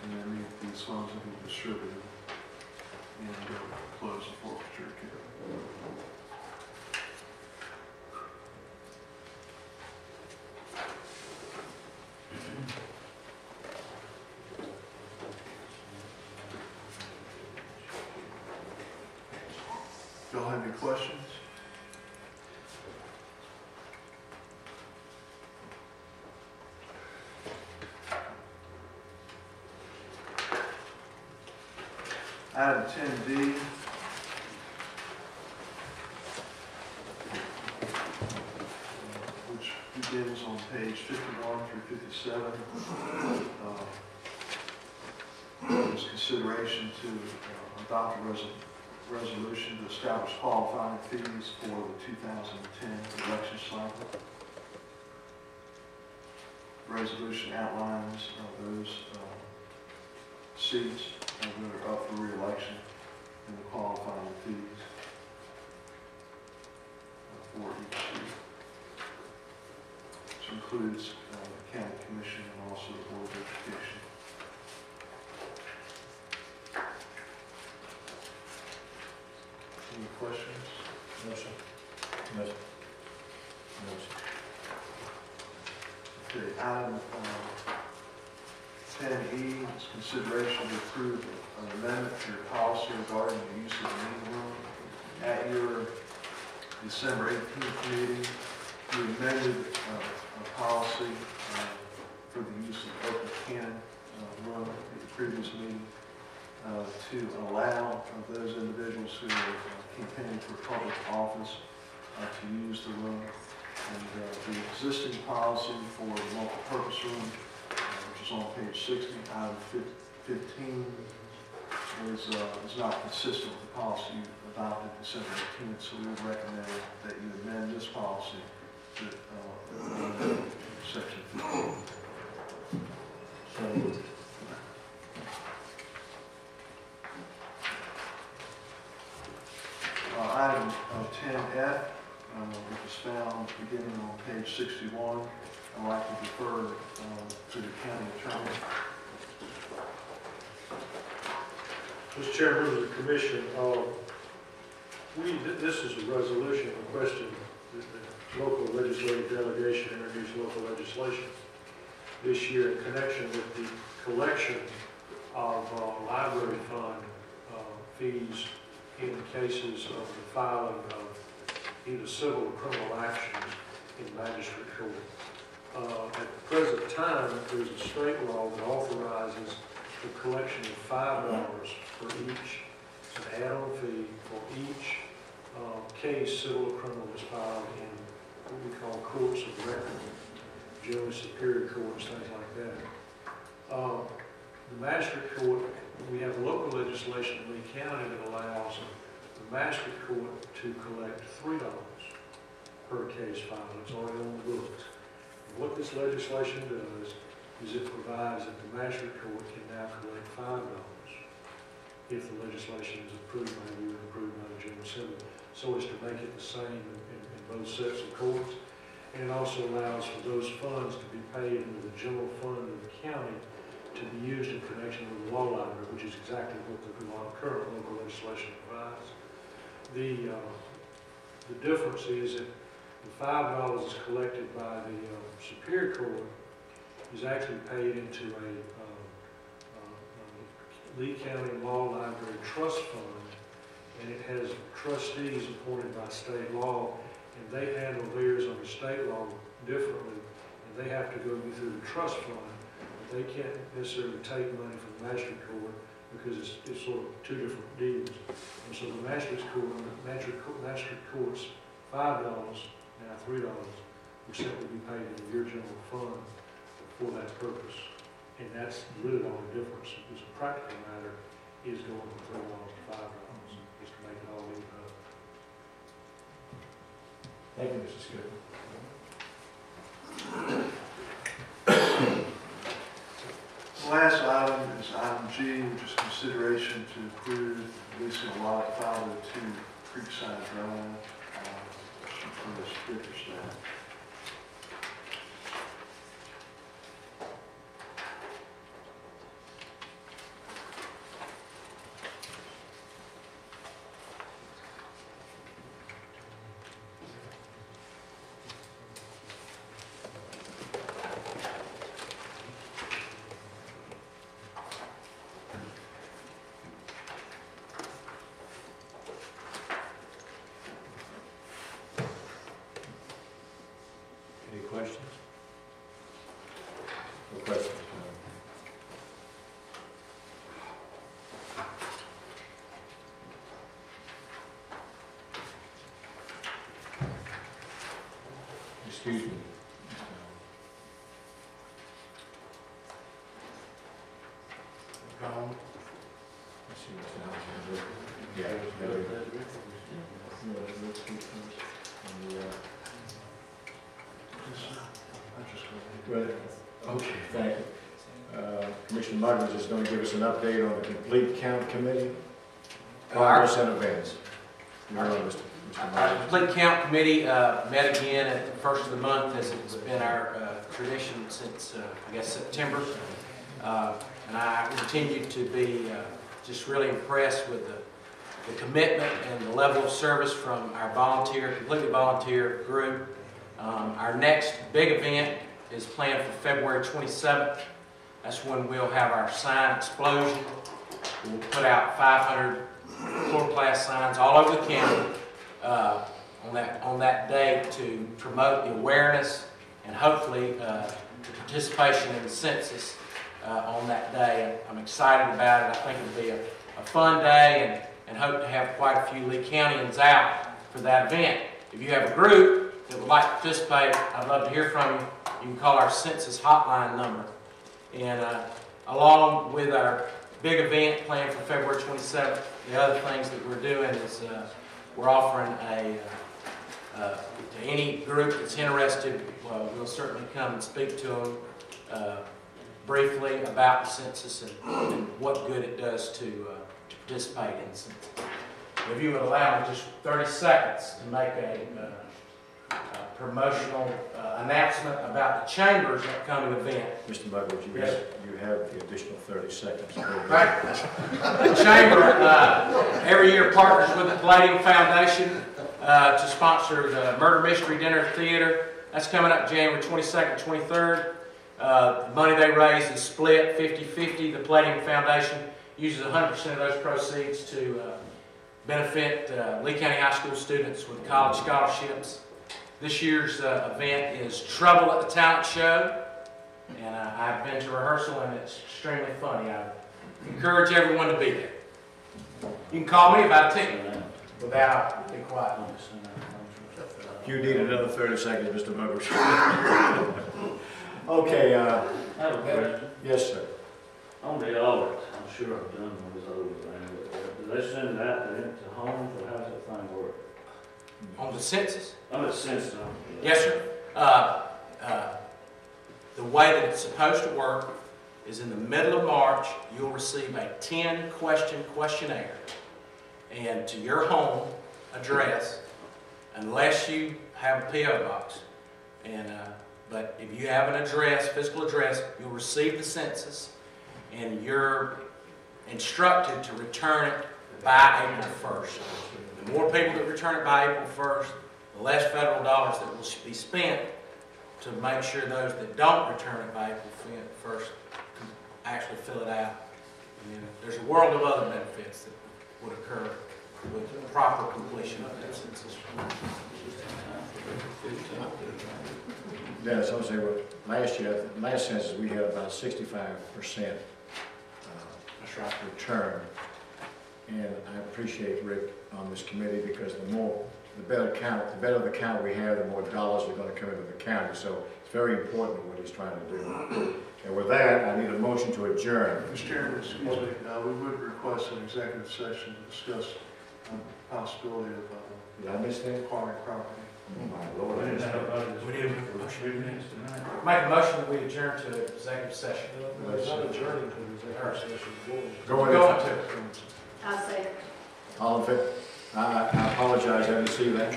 and then these funds will be distributed and close the forfeiture account. Y'all have any questions? Item 10D, which begins on page 51 through 57, is consideration to adopt a resolution to establish qualifying fees for the 2010 election cycle. The resolution outlines those seats that are up for re-election and the qualifying fees for each seat, which includes the county commission and also the board of education. Any questions? No, sir. No, sir. No, sir. Okay, item 10E is consideration to approve an amendment to your policy regarding the use of the meeting room. At your December 18th meeting, you amended a policy for the use of open can room at the previous meeting to allow those individuals who are campaigning for public office to use the room. And the existing policy for the multi-purpose room, which is on page 60, item 15, is not consistent with the policy you adopted December 18th, so we would recommend that you amend this policy to section 15. So moved. Item 10F, which is found beginning on page 61, I'd like to defer to the county attorney. Mr. Chairman, members of the commission, this is a resolution requesting that the local legislative delegation introduce local legislation this year in connection with the collection of library fund fees in cases of the filing of either civil or criminal actions in magistrate court. At the present time, there's a state law that authorizes the collection of $5 for each, an add-on fee for each case, civil or criminal, is filed in what we call courts of record, generally superior courts, things like that. The magistrate court, we have local legislation in Lee County that allows the magistrate court to collect $3 per case filed. It's already on the books. And what this legislation does is it provides that the magistrate court can now collect $5 if the legislation is approved by you and approved by the General Assembly, so as to make it the same in both sets of courts. And it also allows for those funds to be paid into the general fund of the county to be used in connection with the law library, which is exactly what the current local legislation provides. The difference is that the $5 is collected by the Superior Court is actually paid into a Lee County Law Library Trust Fund, and it has trustees appointed by state law, and they handle theirs under state law differently, and they have to go through the trust fund. They can't necessarily take money from the magistrate court because it's sort of two different deals. And so the magistrate court's $5, now $3, will simply be paid into your general fund for that purpose. And that's really the only difference. As a practical matter, is going from $3 to $5, just to make it all even up. Thank you, Mr. Skipper. The last item is item G, which is consideration to approve leasing a lot 502 Creekside Drive for the speaker staff. Excuse me. Let's see what's down here. Yeah, well, okay, thank you. Commissioner Muggs is going to give us an update on the complete count committee. Progress and events. You're on, Mr. Our Muggs. complete count committee met again at the first of the month, as it's been our tradition since, I guess, September. And I continue to be just really impressed with the commitment and the level of service from our completely volunteer group. Our next big event is planned for February 27th. That's when we'll have our sign explosion. We'll put out 500 floor-class signs all over the county on that day to promote the awareness and hopefully the participation in the census on that day. I'm excited about it. I think it'll be a fun day and hope to have quite a few Lee Countyans out for that event. If you have a group that would like to participate, I'd love to hear from you. You can call our census hotline number. And along with our big event planned for February 27th, the other things that we're doing is we're offering to any group that's interested, we'll certainly come and speak to them briefly about the census and what good it does to participate in the census. If you would allow me just 30 seconds to make a promotional announcement about the Chamber's upcoming event. Mr. Muggs, you have the additional 30 seconds. Right. The Chamber every year partners with the Palladium Foundation to sponsor the Murder Mystery Dinner Theater. That's coming up January 22nd, 23rd. The money they raise is split 50-50. The Palladium Foundation uses 100% of those proceeds to benefit Lee County High School students with college scholarships. This year's event is Trouble at the Talent Show, and I've been to rehearsal and it's extremely funny. I encourage everyone to be there. You can call me about a ticket without being quiet. You need another 30 seconds, Mr. Muggs. Okay. I have a question. Yes, sir. On the audit, I'm sure I've done one of those things, but do they send it out to homes, or how does that thing work? On the census? I'm at Census. Yes, sir. The way that it's supposed to work is in the middle of March, you'll receive a 10-question questionnaire and to your home address, unless you have a P.O. box. But if you have an address, physical address, you'll receive the census, and you're instructed to return it by April 1st. The more people that return it by April 1st, the less federal dollars that will be spent to make sure those that don't return it by April 1st can actually fill it out. And there's a world of other benefits that would occur with proper completion of that census. Dennis, I would say, well, last census we had about 65% That's right. return. And I appreciate Rick on this committee because the better the count we have, the more dollars are going to come into the county. So it's very important what he's trying to do. And with that, I need a motion to adjourn. Mr. Chairman, excuse me, we would request an executive session to discuss the possibility of Did I miss that? acquiring property. Oh, my Lord. We need a make a motion that we adjourn to executive session. It's not adjourning to the executive session. Going Going to. to. I'll say it. All in favor? I apologize, I didn't see that.